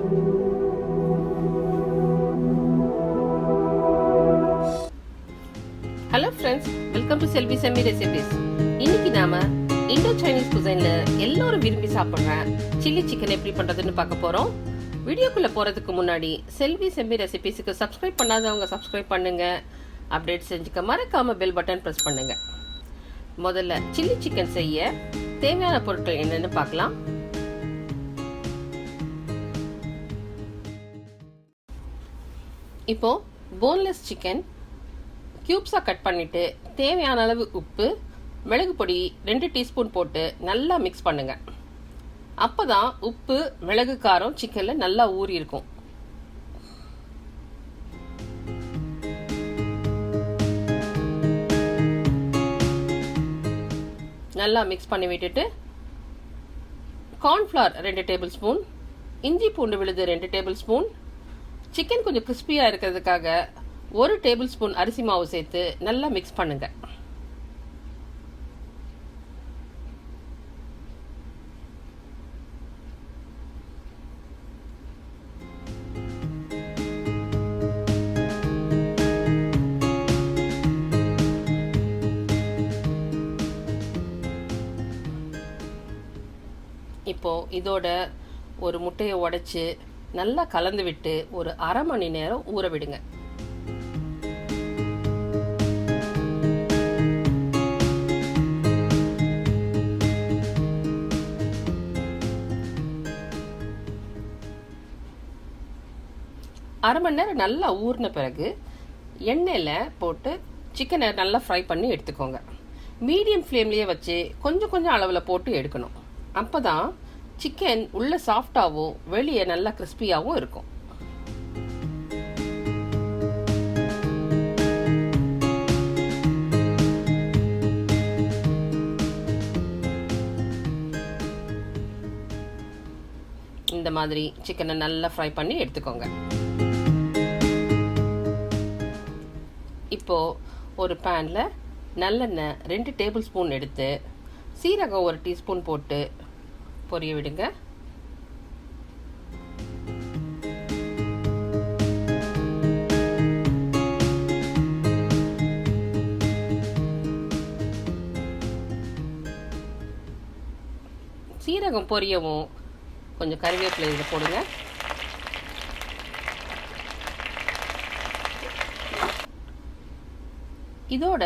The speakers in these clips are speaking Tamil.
Hello friends, welcome to Selvi செம்மி recipes. இன்னைக்கு நாம இண்டோ-சைனீஸ் குசைன்ல எல்லாரும் விரும்பி சாப்பிட்ற சில்லி சிக்கன் எப்படி பண்றதுன்னு பார்க்க போறோம். வீடியோக்குள்ள போறதுக்கு முன்னாடி செல்வி செம்மி ரெசிபிஸ்க்கு சப்ஸ்கிரைப் பண்ணாதவங்க சப்ஸ்கிரைப் பண்ணுங்க. அப்டேட் செஞ்சுக்க மறக்காம பெல் பட்டன் பிரஸ் பண்ணுங்க. முதல்ல சில்லி சிக்கன் செய்ய தேவையான பொருட்கள் என்னன்னு பார்க்கலாம். இப்போ போன்லெஸ் சிக்கன் கியூப்ஸாக கட் பண்ணிவிட்டு தேவையான அளவு உப்பு, மிளகு பொடி 2 டீஸ்பூன் போட்டு நல்லா மிக்ஸ் பண்ணுங்க. அப்போ தான் உப்பு, மிளகு காரம் சிக்கனில் நல்லா ஊறி இருக்கும். நல்லா மிக்ஸ் பண்ணி விட்டுட்டு கார்ன்ஃப்ளவர் 2 டேபிள் ஸ்பூன், இஞ்சி பூண்டு விழுது 2 டேபிள் ஸ்பூன், சிக்கன் கொஞ்சம் கிறிஸ்பியாக இருக்கிறதுக்காக 1 டேபிள் ஸ்பூன் அரிசி மாவு சேர்த்து நல்லா மிக்ஸ் பண்ணுங்க. இப்போ இதோட ஒரு முட்டையை உடைச்சு நல்லா கலந்து விட்டு ஒரு அரை மணி நேரம் ஊற விடுங்க. அரை மணி நேரம் நல்லா ஊறின பிறகு எண்ணெயில் போட்டு சிக்கனை நல்லா ஃப்ரை பண்ணி எடுத்துக்கோங்க. மீடியம் ஃப்ளேம்லேயே வச்சு கொஞ்சம் கொஞ்சம் அளவில் போட்டு எடுக்கணும். அப்போ தான் சிக்கன் உள்ளே சாஃப்டாகவும் வெளியே நல்லா கிறிஸ்பியாகவும் இருக்கும். இந்த மாதிரி சிக்கனை நல்லா ஃப்ரை பண்ணி எடுத்துக்கோங்க. இப்போ ஒரு பேனில் நல்லெண்ணெய் 2 டேபிள் ஸ்பூன் எடுத்து சீரகம் 1 டீஸ்பூன் போட்டு பொரிய விடுங்க. சீரகம் பொரியவும் கொஞ்சம் கறிவேப்பிலை இதில் போடுங்க. இதோட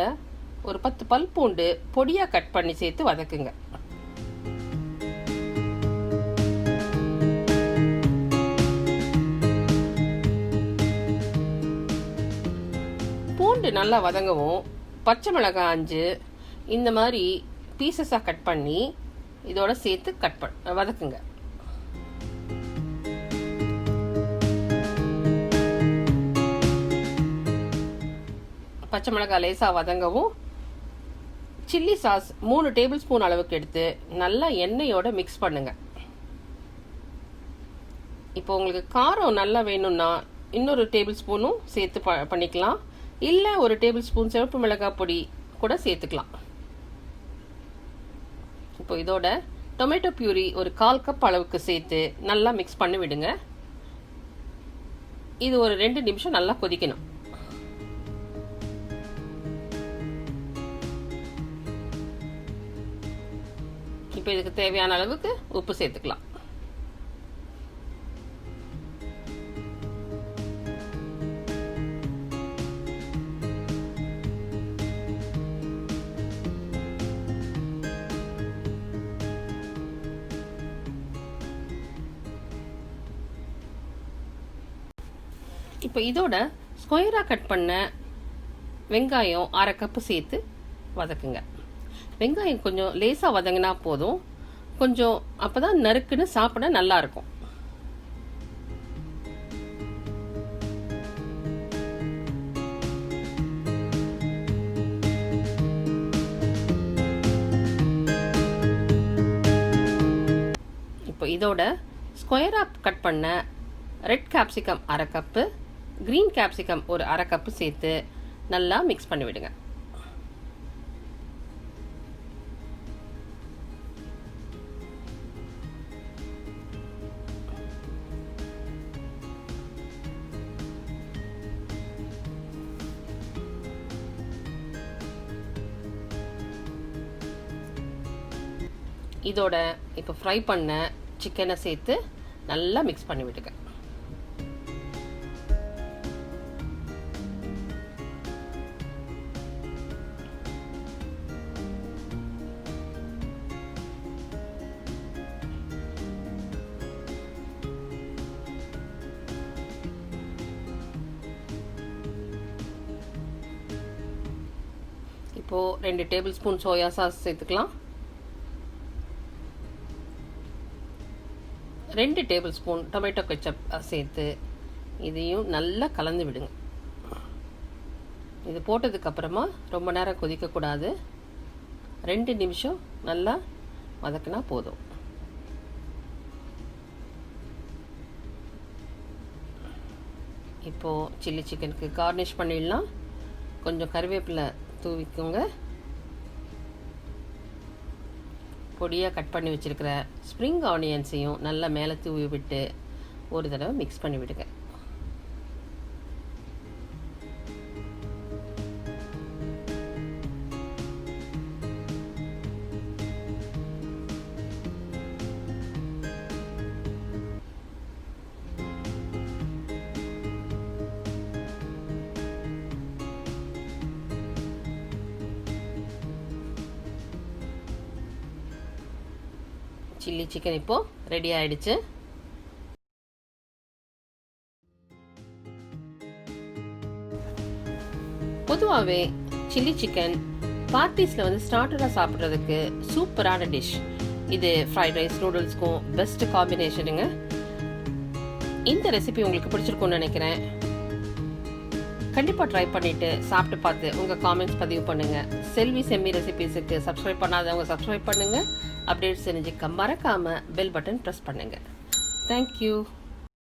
ஒரு 10 பல் பூண்டு பொடியா கட் பண்ணி சேர்த்து வதக்குங்க. பூண்டு நல்லா வதங்கவும் பச்சை மிளகாய் 5 இந்த மாதிரி பீசஸாக கட் பண்ணி இதோட சேர்த்து வதக்குங்க. பச்சை மிளகாய் லேசாக வதங்கவும் சில்லி சாஸ் 3 டேபிள் ஸ்பூன் அளவுக்கு எடுத்து நல்லா எண்ணெயோட மிக்ஸ் பண்ணுங்க. இப்போ உங்களுக்கு காரம் நல்லா வேணும்னா இன்னொரு டேபிள் ஸ்பூனும் சேர்த்து பண்ணிக்கலாம். இல்லை 1 டேபிள் ஸ்பூன் சிவப்பு மிளகாய் பொடி கூட சேர்த்துக்கலாம். இப்போ இதோட டொமேட்டோ பியூரி ஒரு 1/4 கப் அளவுக்கு சேர்த்து நல்லா மிக்ஸ் பண்ணி விடுங்க. இது ஒரு 2 நிமிஷம் நல்லா கொதிக்கணும். இப்போ இதுக்கு தேவையான அளவுக்கு உப்பு சேர்த்துக்கலாம். இப்போ இதோட ஸ்கொயராக கட் பண்ண வெங்காயம் 1/2 கப்பு சேர்த்து வதக்குங்க. வெங்காயம் கொஞ்சம் லேசாக வதங்கினா போதும். கொஞ்சம் அப்போ தான் நறுக்குன்னு சாப்பிட நல்லா இருக்கும். இப்போ இதோட ஸ்கொயராக கட் பண்ண red capsicum 1/2 cup, green capsicum ஒரு 1/2 கப்பு சேர்த்து நல்லா மிக்ஸ் பண்ணி விடுங்க. இதோட இப்போ ஃப்ரை பண்ண சிக்கனை சேர்த்து நல்லா மிக்ஸ் பண்ணி விடுங்க. இப்போது 2 டேபிள் ஸ்பூன் சோயா சாஸ் சேர்த்துக்கலாம். 2 டேபிள் ஸ்பூன் டொமேட்டோ கெச்சப் சேர்த்து இதையும் நல்லா கலந்து விடுங்க. இது போட்டதுக்கப்புறமா ரொம்ப நேரம் கொதிக்கக்கூடாது. 2 நிமிஷம் நல்லா வதக்கினா போதும். இப்போது சில்லி சிக்கனுக்கு கார்னிஷ் பண்ணிடலாம். கொஞ்சம் கறிவேப்பிலை தூவிக்கோங்க. பொடியாக கட் பண்ணி வச்சுருக்கிற ஸ்ப்ரிங் ஆனியன்ஸையும் நல்லா மேலே தூவி விட்டு ஒரு தடவை மிக்ஸ் பண்ணி விடுங்க. சில்லி சிக்கன் இப்போது ரெடி ஆகிடுச்சு. பொதுவாகவே சில்லி சிக்கன் பார்ட்டிஸில் வந்து ஸ்டார்டராக சாப்பிட்றதுக்கு சூப்பரான டிஷ். இது ஃப்ரைட் ரைஸ் நூடுல்ஸ்க்கும் பெஸ்ட் காம்பினேஷனுங்க. இந்த ரெசிபி உங்களுக்கு பிடிச்சிருக்கும்னு நினைக்கிறேன். கண்டிப்பாக ட்ரை பண்ணிவிட்டு சாப்பிட்டு பார்த்து உங்கள் காமெண்ட்ஸ் பதிவு பண்ணுங்கள். செல்வி செம்மி ரெசிபீஸுக்கு சப்ஸ்கிரைப் பண்ணாதவங்க சப்ஸ்கிரைப் பண்ணுங்கள். அப்டேட்ஸ் தெரிஞ்சுக்க மறக்காமல் பெல் பட்டன் ப்ரெஸ் பண்ணுங்கள். தேங்க்யூ.